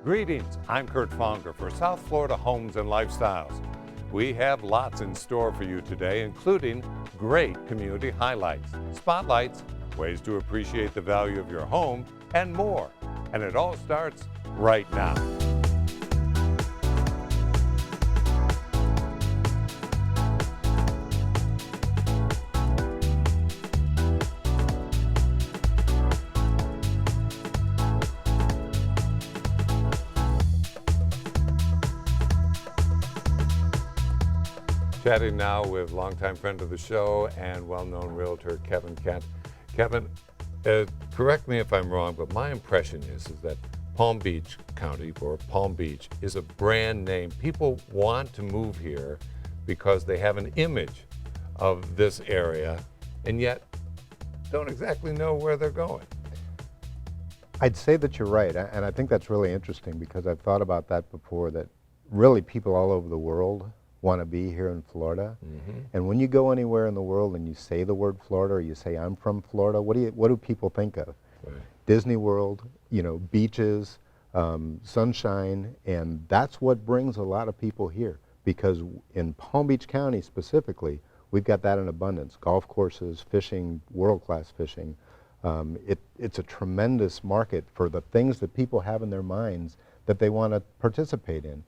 Greetings, I'm Kurt Fonger for South Florida Homes and Lifestyles. We have lots in store for you today, including great community highlights, spotlights, ways to appreciate the value of your home, and more. And it all starts right now. Chatting now with longtime friend of the show and well-known realtor Kevin Kent. Kevin, correct me if I'm wrong, but my impression is that Palm Beach County, or Palm Beach, is a brand name. People want to move here because they have an image of this area and yet don't exactly know where they're going. I'd say that you're right, and I think that's really interesting because I've thought about that before, that really people all over the world want to be here in Florida. Mm-hmm. And when you go anywhere in the world and you say the word Florida, or you say I'm from Florida, what do people think of? Right. Disney World, beaches, sunshine, and that's what brings a lot of people here, because in Palm Beach County specifically, we've got that in abundance. Golf courses, fishing, world-class fishing. It's a tremendous market for the things that people have in their minds that they want to participate in.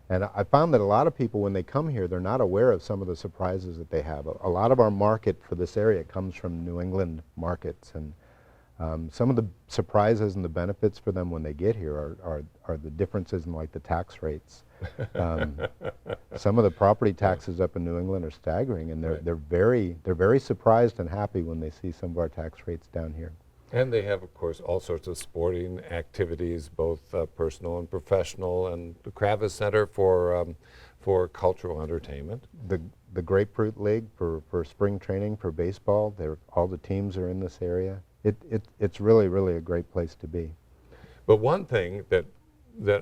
And I found that a lot of people, when they come here, they're not aware of some of the surprises that they have. A lot of our market for this area comes from New England markets, and some of the surprises and the benefits for them when they get here are the differences in, like, the tax rates. Some of the property taxes up in New England are staggering, and they're very surprised and happy when they see some of our tax rates down here. And they have, of course, all sorts of sporting activities, both personal and professional, and the Kravis Center for cultural entertainment. The Grapefruit League for spring training for baseball. All the teams are in this area. It's really, really a great place to be. But one thing that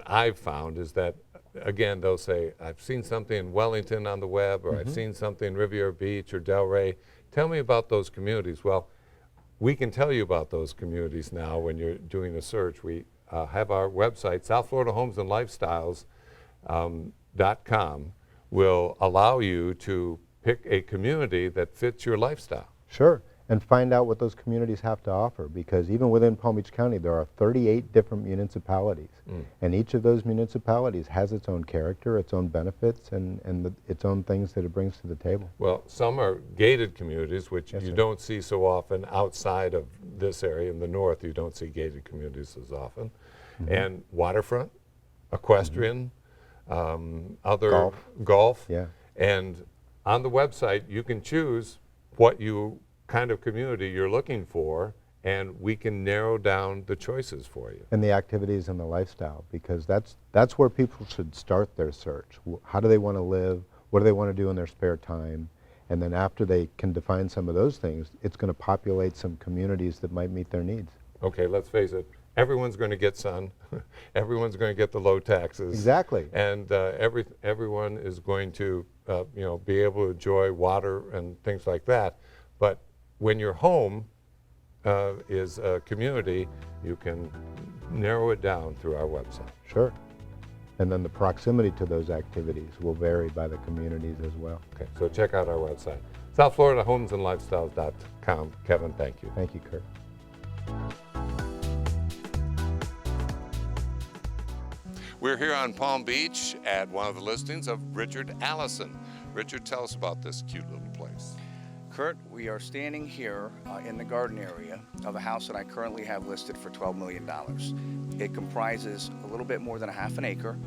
I've found is that, again, they'll say, I've seen something in Wellington on the web, or I've seen something in Riviera Beach or Delray. Tell me about those communities. Well, we can tell you about those communities now when you're doing a search. We have our website, southfloridaHomesandLifestyles.com, will allow you to pick a community that fits your lifestyle. Sure, and find out what those communities have to offer, because even within Palm Beach County there are 38 different municipalities, and each of those municipalities has its own character, its own benefits, and its own things that it brings to the table. Well, some are gated communities, which you don't see so often outside of this area. In the north, you don't see gated communities as often. And waterfront, equestrian, other golf. Yeah. And on the website, you can choose what kind of community you're looking for, and we can narrow down the choices for you. And the activities and the lifestyle, because that's where people should start their search. How do they want to live? What do they want to do in their spare time? And then after they can define some of those things, it's going to populate some communities that might meet their needs. Okay, let's face it. Everyone's going to get sun. Everyone's going to get the low taxes. Exactly. And everyone is going to be able to enjoy water and things like that. But when your home is a community, you can narrow it down through our website. Sure. And then the proximity to those activities will vary by the communities as well. Okay, so check out our website, southfloridaHomesandLifestyles.com. Kevin, thank you. Thank you, Kurt. We're here on Palm Beach at one of the listings of Richard Allison. Richard, tell us about this cute little place. Kurt, we are standing here in the garden area of a house that I currently have listed for $12 million. It comprises a little bit more than a half an acre.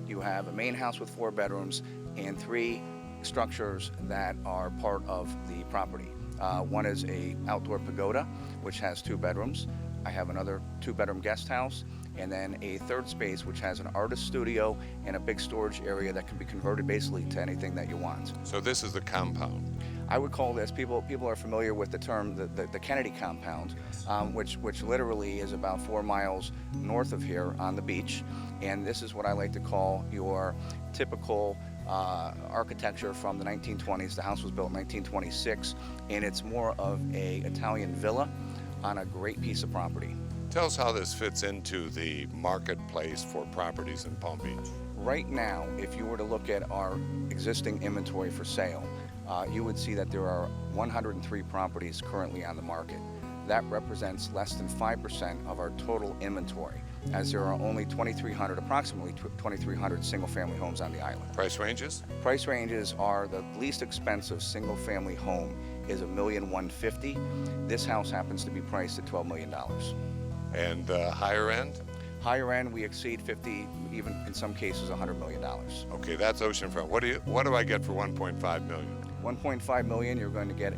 You have a main house with 4 bedrooms and 3 structures that are part of the property. One is a outdoor pagoda, which has 2 bedrooms. I have another 2-bedroom guest house, and then a third space which has an artist studio and a big storage area that can be converted basically to anything that you want. So this is the compound. I would call this, people are familiar with the term the Kennedy compound, which literally is about 4 miles north of here on the beach. And this is what I like to call your typical architecture from the 1920s. The house was built in 1926, and it's more of a Italian villa on a great piece of property. Tell us how this fits into the marketplace for properties in Palm Beach. Right now, if you were to look at our existing inventory for sale, you would see that there are 103 properties currently on the market. That represents less than 5% of our total inventory, as there are only approximately 2,300 single-family homes on the island. Price ranges? Price ranges are the least expensive single-family home is $1,150,000. This house happens to be priced at $12 million. And the higher end? Higher end, we exceed 50, even in some cases $100 million. Okay, that's oceanfront. What do I get for 1.5 million? 1.5 million, you're going to get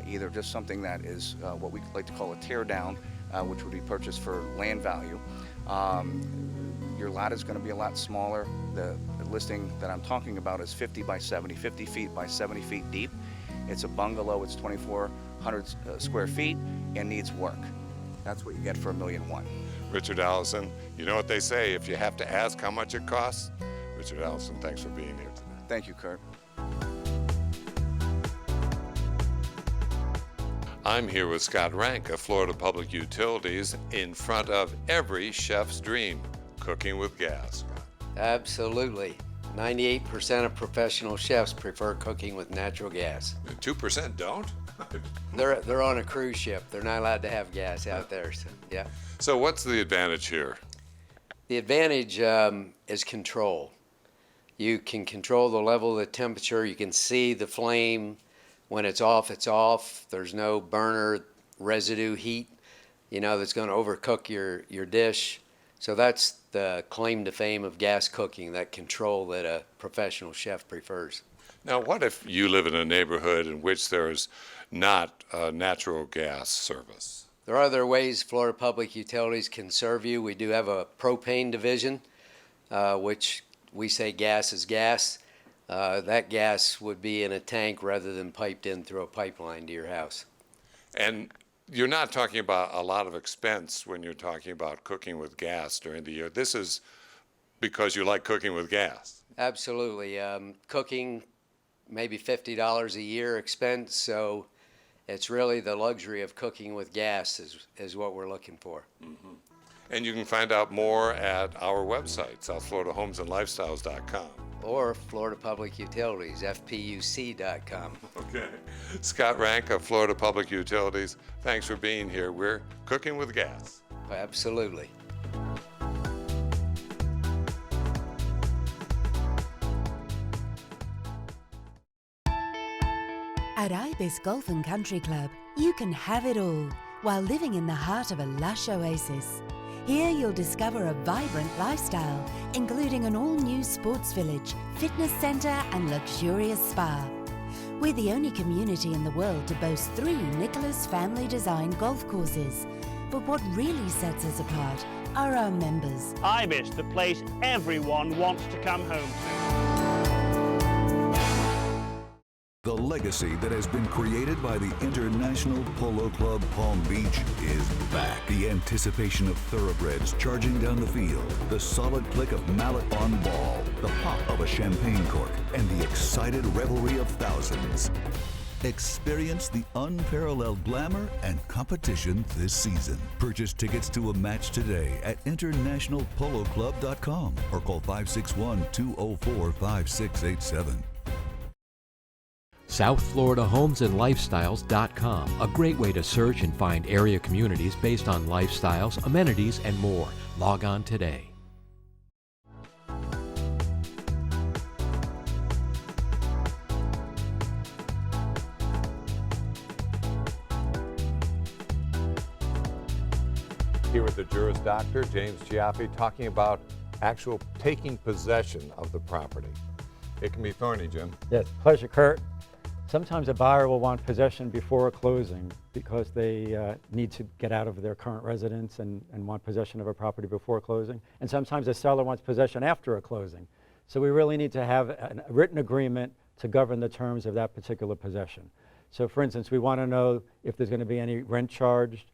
either just something that is what we like to call a tear down, which would be purchased for land value. Your lot is going to be a lot smaller. The listing that I'm talking about is 50 by 70, 50 feet by 70 feet deep. It's a bungalow. It's 2,400 square feet and needs work. That's what you get for $1.1 million. Richard Allison, you know what they say, if you have to ask how much it costs? Richard Allison, thanks for being here today. Thank you, Kurt. I'm here with Scott Rank of Florida Public Utilities in front of every chef's dream, cooking with gas. Absolutely. 98% of professional chefs prefer cooking with natural gas. 2% don't? They're on a cruise ship. They're not allowed to have gas out there. So, yeah. So what's the advantage here? The advantage is control. You can control the level of the temperature. You can see the flame. When it's off, it's off. There's no burner residue heat, that's going to overcook your dish. So that's the claim to fame of gas cooking, that control that a professional chef prefers. Now, what if you live in a neighborhood in which there is not natural gas service? There are other ways Florida Public Utilities can serve you. We do have a propane division, which we say gas is gas. That gas would be in a tank rather than piped in through a pipeline to your house. And you're not talking about a lot of expense when you're talking about cooking with gas during the year. This is because you like cooking with gas. Absolutely. Cooking, maybe $50 a year expense, so it's really the luxury of cooking with gas is what we're looking for. Mm-hmm. And you can find out more at our website, southfloridahomesandlifestyles.com. Or Florida Public Utilities, FPUC.com. Okay. Scott Rank of Florida Public Utilities, thanks for being here. We're cooking with gas. Absolutely. At Ibis Golf and Country Club, you can have it all while living in the heart of a lush oasis. Here you'll discover a vibrant lifestyle, including an all-new sports village, fitness centre and luxurious spa. We're the only community in the world to boast 3 Nicholas family-designed golf courses. But what really sets us apart are our members. Ibis, the place everyone wants to come home to. The legacy that has been created by the International Polo Club Palm Beach is back. The anticipation of thoroughbreds charging down the field, the solid click of mallet on ball, the pop of a champagne cork, and the excited revelry of thousands. Experience the unparalleled glamour and competition this season. Purchase tickets to a match today at internationalpoloclub.com or call 561-204-5687. SouthFloridaHomesAndLifestyles.com, a great way to search and find area communities based on lifestyles, amenities, and more. Log on today. Here with the Juris Doctor, James Chiaffi, talking about actual taking possession of the property. It can be thorny, Jim. Yes, pleasure, Kurt. Sometimes a buyer will want possession before a closing because they need to get out of their current residence and want possession of a property before closing. And sometimes a seller wants possession after a closing. So we really need to have a written agreement to govern the terms of that particular possession. So for instance, we want to know if there's going to be any rent charged,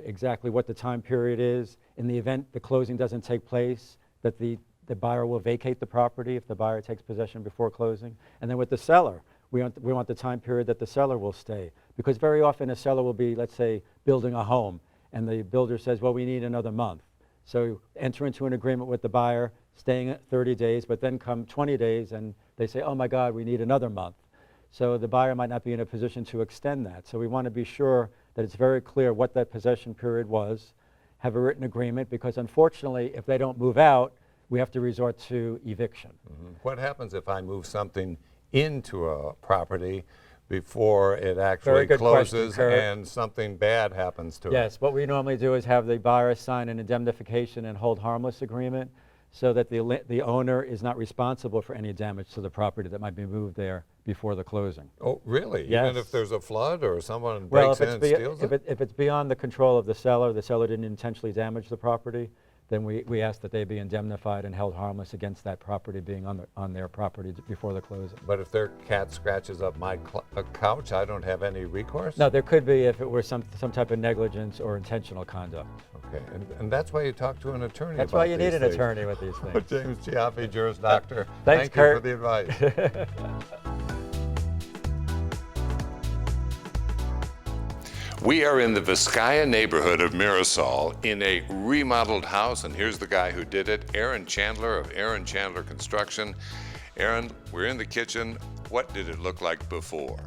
exactly what the time period is. In the event the closing doesn't take place, that the buyer will vacate the property if the buyer takes possession before closing. And then with the seller, we want the time period that the seller will stay. Because very often a seller will be, let's say, building a home, and the builder says, well, we need another month. So enter into an agreement with the buyer, staying at 30 days, but then come 20 days and they say, oh my God, we need another month. So the buyer might not be in a position to extend that. So we want to be sure that it's very clear what that possession period was, have a written agreement, because unfortunately, if they don't move out, we have to resort to eviction. What happens if I move something into a property before it Very actually good question, closes Kurt. and something bad happens to it? Yes, what we normally do is have the buyer sign an indemnification and hold harmless agreement so that the owner is not responsible for any damage to the property that might be moved there before the closing. Oh, really? Yes. Even if there's a flood or someone Well, breaks in and steals it? if it's beyond the control of the seller didn't intentionally damage the property, then we ask that they be indemnified and held harmless against that property being on their property before the closing. But if their cat scratches up my couch, I don't have any recourse? No, there could be if it were some type of negligence or intentional conduct. Okay, and that's why you talk to an attorney That's about why you need these an things. attorney with these things. James Chiaffi, Juris Doctor. Thanks, Thank you for Kurt. the advice. We are in the Vizcaya neighborhood of Mirasol in a remodeled house, and here's the guy who did it, Aaron Chandler of Aaron Chandler Construction. Aaron, we're in the kitchen. What did it look like before?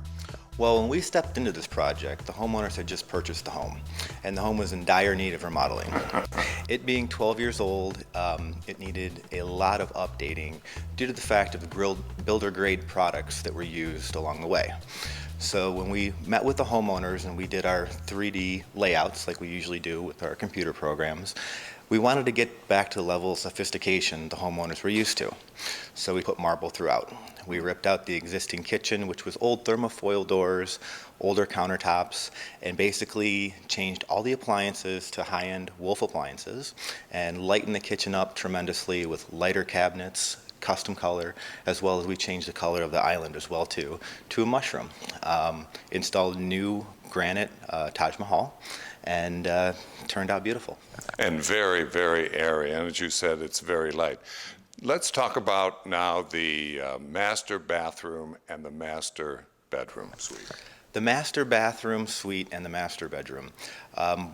Well, when we stepped into this project, the homeowners had just purchased the home, and the home was in dire need of remodeling. It being 12 years old, it needed a lot of updating due to the fact of the builder-grade products that were used along the way. So when we met with the homeowners and we did our 3D layouts like we usually do with our computer programs, we wanted to get back to the level of sophistication the homeowners were used to. So we put marble throughout. We ripped out the existing kitchen, which was old thermofoil doors, older countertops, and basically changed all the appliances to high-end Wolf appliances and lightened the kitchen up tremendously with lighter cabinets, custom color, as well as we changed the color of the island as well too, to a mushroom. Installed new granite Taj Mahal, and turned out beautiful. And very, very airy, and as you said, it's very light. Let's talk about now the master bathroom and the master bedroom suite. The master bathroom suite and the master bedroom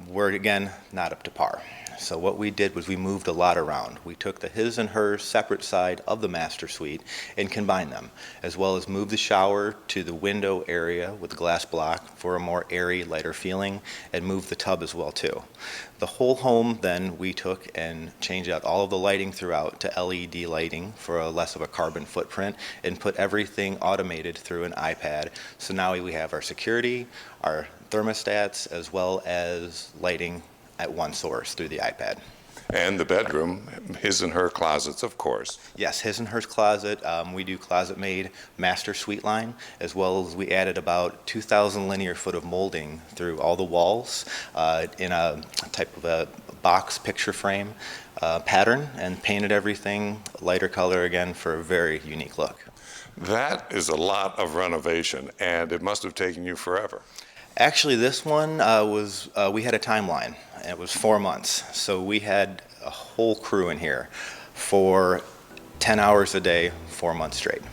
were, again, not up to par. So what we did was we moved a lot around. We took the his and hers separate side of the master suite and combined them, as well as moved the shower to the window area with the glass block for a more airy, lighter feeling, and moved the tub as well too. The whole home then we took and changed out all of the lighting throughout to LED lighting for a less of a carbon footprint, and put everything automated through an iPad. So now we have our security, our thermostats, as well as lighting at one source through the iPad. And the bedroom, his and her closets, of course. Yes, his and hers closet. We do closet-made master suite line, as well as we added about 2,000 linear foot of molding through all the walls in a type of a box picture frame pattern, and painted everything lighter color again for a very unique look. That is a lot of renovation, and it must have taken you forever. Actually, this one we had a timeline. It was 4 months. So we had a whole crew in here for 10 hours a day, 4 months straight.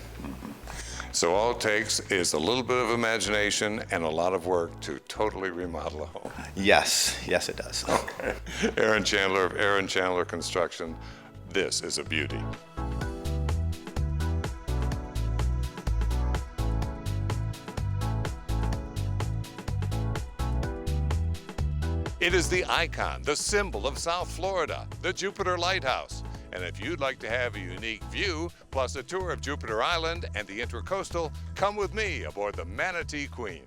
So all it takes is a little bit of imagination and a lot of work to totally remodel a home. Yes, yes it does. Okay. Aaron Chandler of Aaron Chandler Construction. This is a beauty. It is the icon, the symbol of South Florida, the Jupiter Lighthouse. And if you'd like to have a unique view, plus a tour of Jupiter Island and the Intracoastal, come with me aboard the Manatee Queen.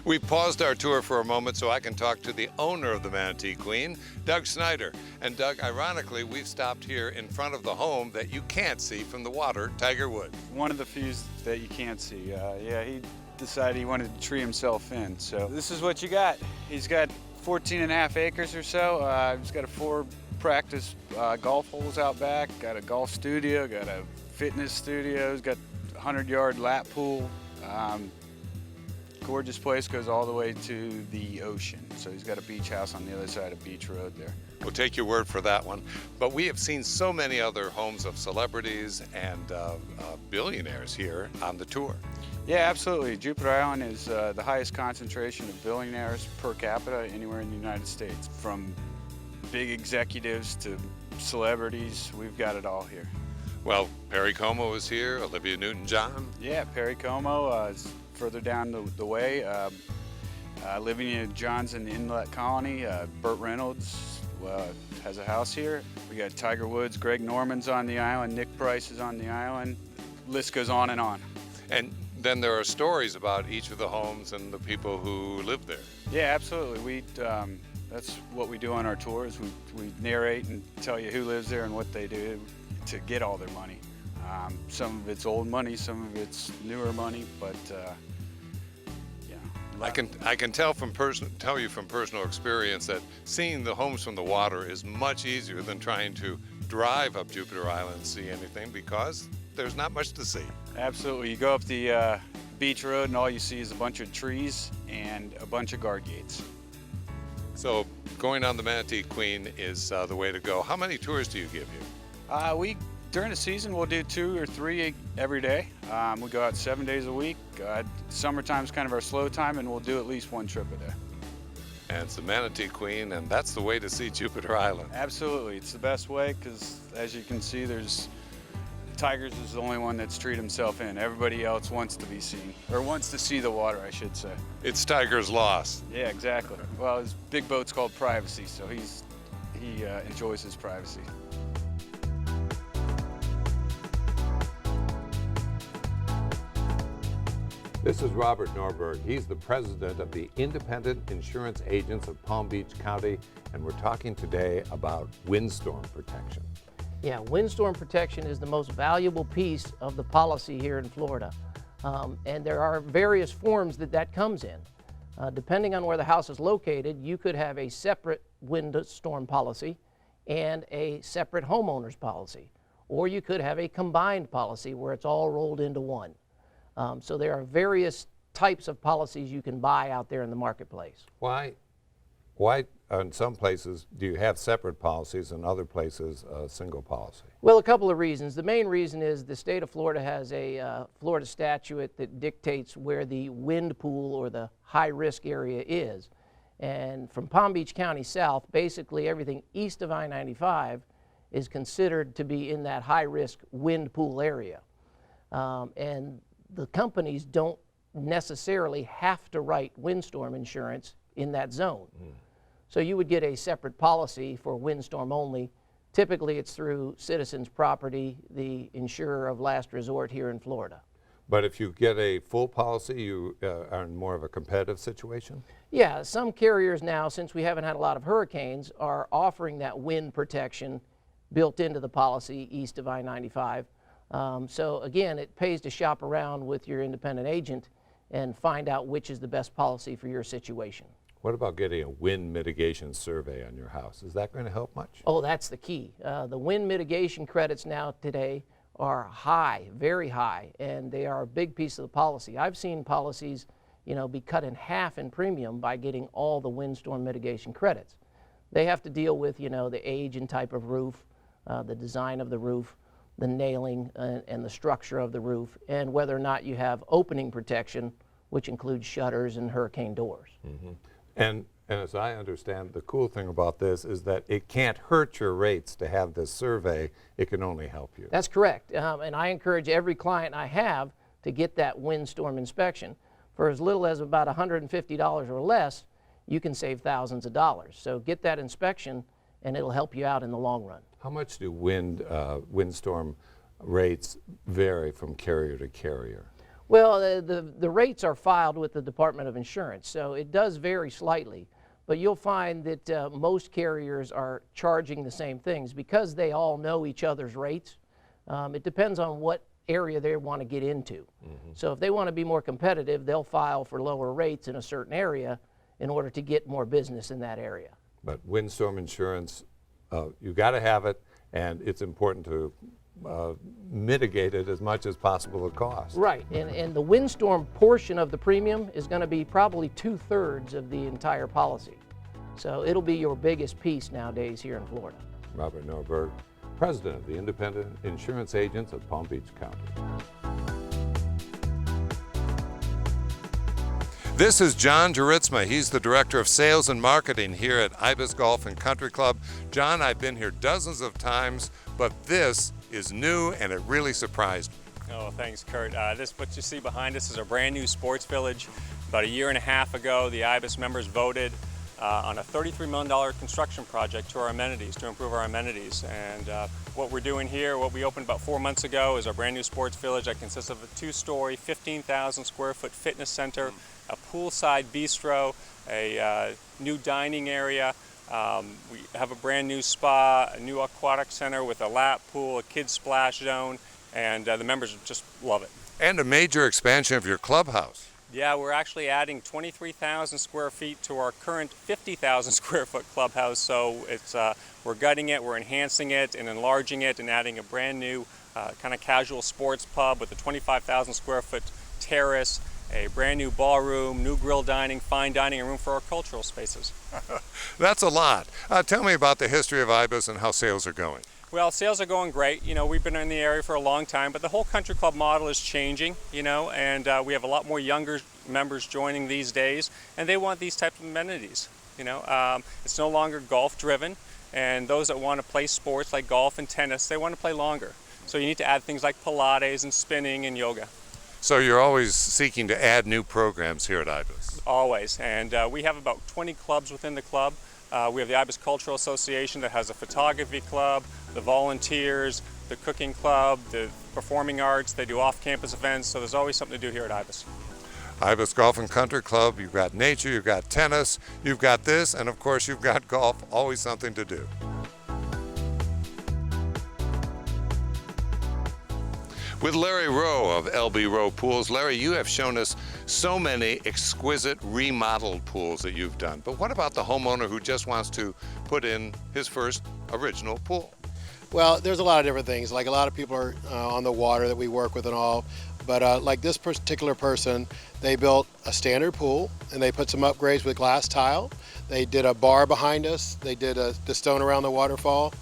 We paused our tour for a moment so I can talk to the owner of the Manatee Queen, Doug Snyder. And Doug, ironically, we've stopped here in front of the home that you can't see from the water, Tiger Woods. One of the few that you can't see. Yeah, he decided he wanted to tree himself in. So this is what you got. He's got 14.5 acres or so. He's got 4 practice golf holes out back, got a golf studio, got a fitness studio, he's got a 100-yard lap pool. Gorgeous place, goes all the way to the ocean. So he's got a beach house on the other side of Beach Road there. We'll take your word for that one. But we have seen so many other homes of celebrities and billionaires here on the tour. Yeah, absolutely. Jupiter Island is the highest concentration of billionaires per capita anywhere in the United States. From big executives to celebrities, we've got it all here. Well, Perry Como is here, Olivia Newton-John. Yeah, Perry Como is further down the way. Olivia John's in the Inlet Colony. Burt Reynolds has a house here. We got Tiger Woods, Greg Norman's on the island, Nick Price is on the island. List goes on and on. And then there are stories about each of the homes and the people who live there. Yeah, absolutely. That's what we do on our tours. We narrate and tell you who lives there and what they do to get all their money. Some of it's old money, some of it's newer money, but I can tell you from personal experience that seeing the homes from the water is much easier than trying to drive up Jupiter Island and see anything, because there's not much to see. Absolutely. You go up the beach road and all you see is a bunch of trees and a bunch of guard gates. So going on the Manatee Queen is the way to go. How many tours do you give here? During the season, we'll do 2 or 3 every day. We go out 7 days a week. Summertime's kind of our slow time, and we'll do at least 1 trip a day. And it's the Manatee Queen, and that's the way to see Jupiter Island. Absolutely. It's the best way because, as you can see, Tigers is the only one that's treated himself in. Everybody else wants to be seen, or wants to see the water, I should say. It's Tiger's loss. Yeah, exactly. Well, his big boat's called Privacy, so he enjoys his privacy. This is Robert Norberg. He's the president of the Independent Insurance Agents of Palm Beach County, and we're talking today about windstorm protection. Yeah, windstorm protection is the most valuable piece of the policy here in Florida. And there are various forms that comes in. Depending on where the house is located, you could have a separate windstorm policy and a separate homeowner's policy. Or you could have a combined policy where it's all rolled into one. So there are various types of policies you can buy out there in the marketplace. Why in some places do you have separate policies and other places a single policy? Well, a couple of reasons. The main reason is the state of Florida has a Florida statute that dictates where the wind pool or the high-risk area is. And from Palm Beach County south, basically everything east of I-95 is considered to be in that high-risk wind pool area. And the companies don't necessarily have to write windstorm insurance in that zone. So you would get a separate policy for windstorm only. Typically it's through Citizens Property, the insurer of last resort here in Florida. But if you get a full policy, you are in more of a competitive situation? Yeah, some carriers now, since we haven't had a lot of hurricanes, are offering that wind protection built into the policy east of I-95. So again, it pays to shop around with your independent agent and find out which is the best policy for your situation. What about getting a wind mitigation survey on your house? Is that going to help much? Oh, that's the key. The wind mitigation credits now today are high, very high, and they are a big piece of the policy. I've seen policies, be cut in half in premium by getting all the windstorm mitigation credits. They have to deal with, the age and type of roof, the design of the roof, the nailing and the structure of the roof, and whether or not you have opening protection, which includes shutters and hurricane doors. Mm-hmm. And as I understand, the cool thing about this is that it can't hurt your rates to have this survey. It can only help you. That's correct. And I encourage every client I have to get that windstorm inspection. For as little as about $150 or less, you can save thousands of dollars. So get that inspection, and it'll help you out in the long run. How much do windstorm rates vary from carrier to carrier? Well, the rates are filed with the Department of Insurance, so it does vary slightly. But you'll find that most carriers are charging the same things because they all know each other's rates. It depends on what area they want to get into. Mm-hmm. So if they want to be more competitive, they'll file for lower rates in a certain area in order to get more business in that area. But windstorm insurance, you got to have it, and it's important to mitigated as much as possible the cost. Right, and the windstorm portion of the premium is going to be probably 2/3 of the entire policy. So it'll be your biggest piece nowadays here in Florida. Robert Norberg, President of the Independent Insurance Agents of Palm Beach County. This is John Juritzma. He's the Director of Sales and Marketing here at Ibis Golf and Country Club. John, I've been here dozens of times, but this is new and it really surprised me. Oh, thanks, Kurt. What you see behind us is a brand new sports village. About a year and a half ago, the Ibis members voted on a $33 million construction project to our amenities, to improve our amenities. And what we're doing here, what we opened about 4 months ago, is our brand new sports village that consists of a 2-story, 15,000 square foot fitness center, a poolside bistro, a new dining area. We have a brand new spa, a new aquatic center with a lap pool, a kids splash zone, and the members just love it. And a major expansion of your clubhouse. Yeah, we're actually adding 23,000 square feet to our current 50,000 square foot clubhouse. So it's we're gutting it, we're enhancing it and enlarging it and adding a brand new kind of casual sports pub with a 25,000 square foot terrace, a brand new ballroom, new grill dining, fine dining, and room for our cultural spaces. That's a lot. Tell me about the history of Ibis and how sales are going. Well, sales are going great. You know, we've been in the area for a long time, but the whole country club model is changing, you know, and we have a lot more younger members joining these days, and they want these types of amenities, you know. It's no longer golf driven, and those that want to play sports like golf and tennis, they want to play longer. So you need to add things like Pilates and spinning and yoga. So you're always seeking to add new programs here at Ibis? Always, and we have about 20 clubs within the club. We have the Ibis Cultural Association that has a photography club, the volunteers, the cooking club, the performing arts. They do off-campus events, so there's always something to do here at Ibis. Ibis Golf and Country Club, you've got nature, you've got tennis, you've got this, and of course you've got golf, always something to do. With Larry Rowe of LB Rowe Pools. Larry, you have shown us so many exquisite remodeled pools that you've done, but what about the homeowner who just wants to put in his first original pool? Well, there's a lot of different things. Like a lot of people are on the water that we work with and all, but like this particular person, they built a standard pool and they put some upgrades with glass tile. They did a bar behind us. They did the stone around the waterfall,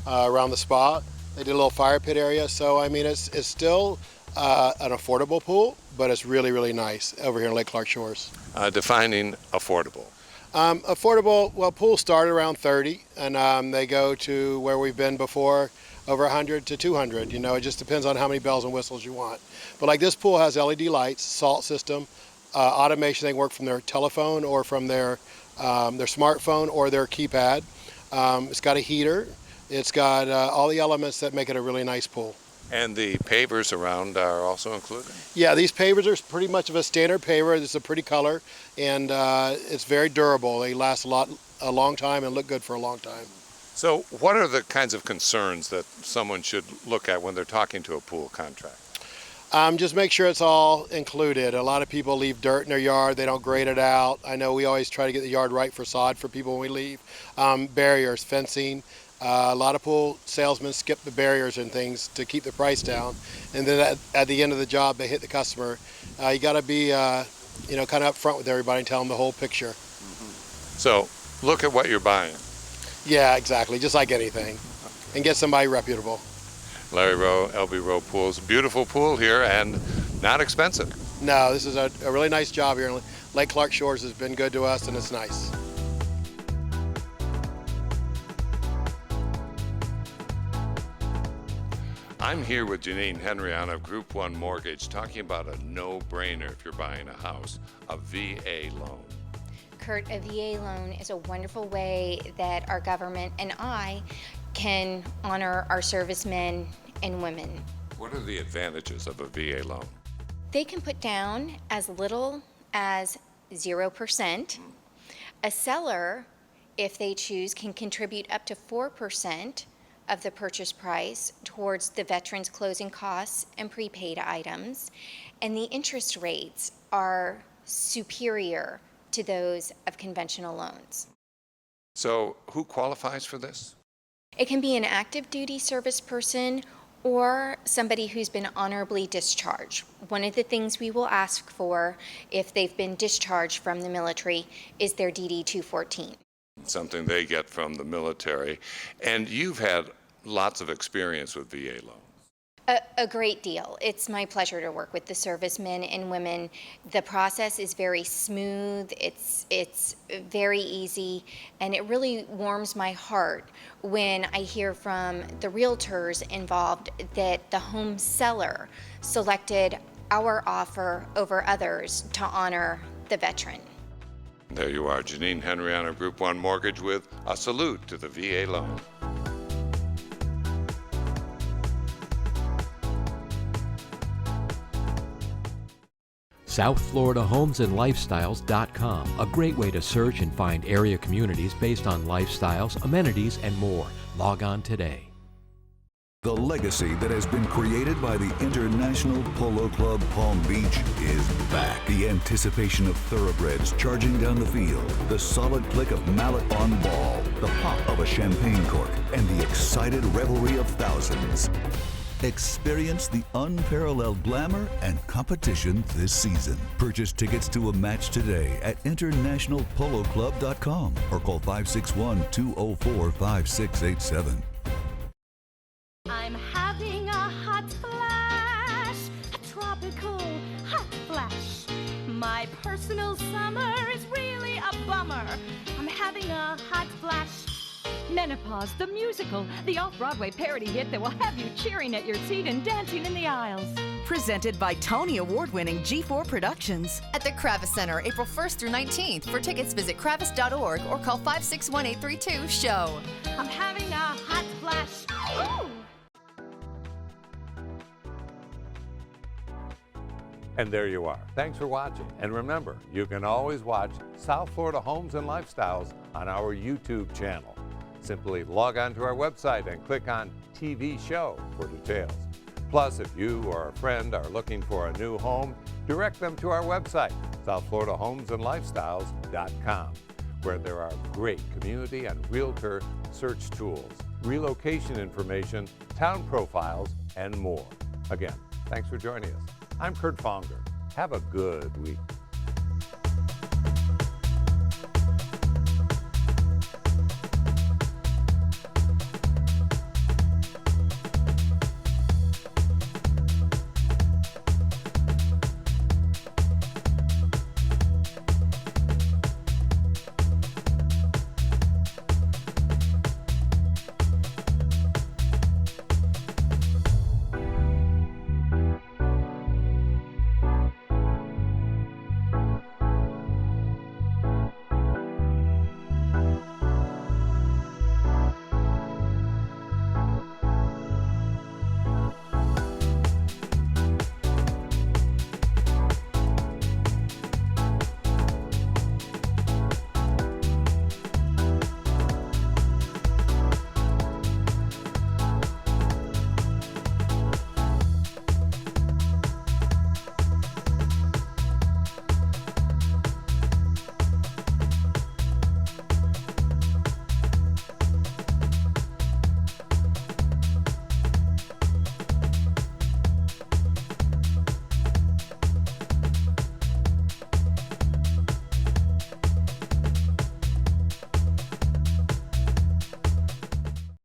around the spa. They did a little fire pit area. So, I mean, it's still an affordable pool, but it's really, really nice over here in Lake Clark Shores. Defining affordable. Affordable, well, pools start around 30 and they go to where we've been before, over 100 to 200. You know, it just depends on how many bells and whistles you want. But like this pool has LED lights, salt system, automation. They can work from their telephone or from their smartphone or their keypad. It's got a heater. It's got all the elements that make it a really nice pool. And the pavers around are also included? Yeah, these pavers are pretty much of a standard paver. It's a pretty color, and it's very durable. They last a long time and look good for a long time. So what are the kinds of concerns that someone should look at when they're talking to a pool contract? Just make sure it's all included. A lot of people leave dirt in their yard. They don't grade it out. I know we always try to get the yard right for sod for people when we leave. Barriers, fencing. A lot of pool salesmen skip the barriers and things to keep the price down, and then at the end of the job they hit the customer. You got to be, you know, kind of upfront with everybody and tell them the whole picture. So look at what you're buying. Yeah, exactly, just like anything, and get somebody reputable. Larry Rowe, LB Rowe Pools, beautiful pool here and not expensive. No, this is a really nice job here. Lake Clark Shores has been good to us, and it's nice. I'm here with Janine Henrion of Group 1 Mortgage talking about a no-brainer if you're buying a house, a VA loan. Kurt, a VA loan is a wonderful way that our government and I can honor our servicemen and women. What are the advantages of a VA loan? They can put down as little as 0%. A seller, if they choose, can contribute up to 4% of the purchase price towards the veteran's closing costs and prepaid items, and the interest rates are superior to those of conventional loans. So who qualifies for this? It can be an active duty service person or somebody who's been honorably discharged. One of the things we will ask for if they've been discharged from the military is their DD-214. Something they get from the military. And you've had lots of experience with VA loans. A great deal. It's my pleasure to work with the servicemen and women. The process is very smooth, it's very easy, and it really warms my heart when I hear from the realtors involved that the home seller selected our offer over others to honor the veteran. There you are, Janine Henry on our Group 1 mortgage with a salute to the VA loan. SouthFloridaHomesAndLifestyles.com, a great way to search and find area communities based on lifestyles, amenities, and more. Log on today. The legacy that has been created by the International Polo Club Palm Beach is back. The anticipation of thoroughbreds charging down the field, the solid click of mallet on ball, the pop of a champagne cork, and the excited revelry of thousands. Experience the unparalleled glamour and competition this season. Purchase tickets to a match today at internationalpoloclub.com or call 561-204-5687. I'm having a hot flash, a tropical hot flash. My personal summer is really a bummer. I'm having a hot flash. Menopause, the musical, the off-Broadway parody hit that will have you cheering at your seat and dancing in the aisles. Presented by Tony Award-winning G4 Productions. At the Kravis Center, April 1st through 19th. For tickets, visit kravis.org or call 561-832-SHOW. I'm having a hot flash. Ooh! And there you are. Thanks for watching. And remember, you can always watch South Florida Homes and Lifestyles on our YouTube channel. Simply log on to our website and click on TV Show for details. Plus, if you or a friend are looking for a new home, direct them to our website, southfloridahomesandlifestyles.com, where there are great community and realtor search tools, relocation information, town profiles, and more. Again, thanks for joining us. I'm Kurt Fonger. Have a good week.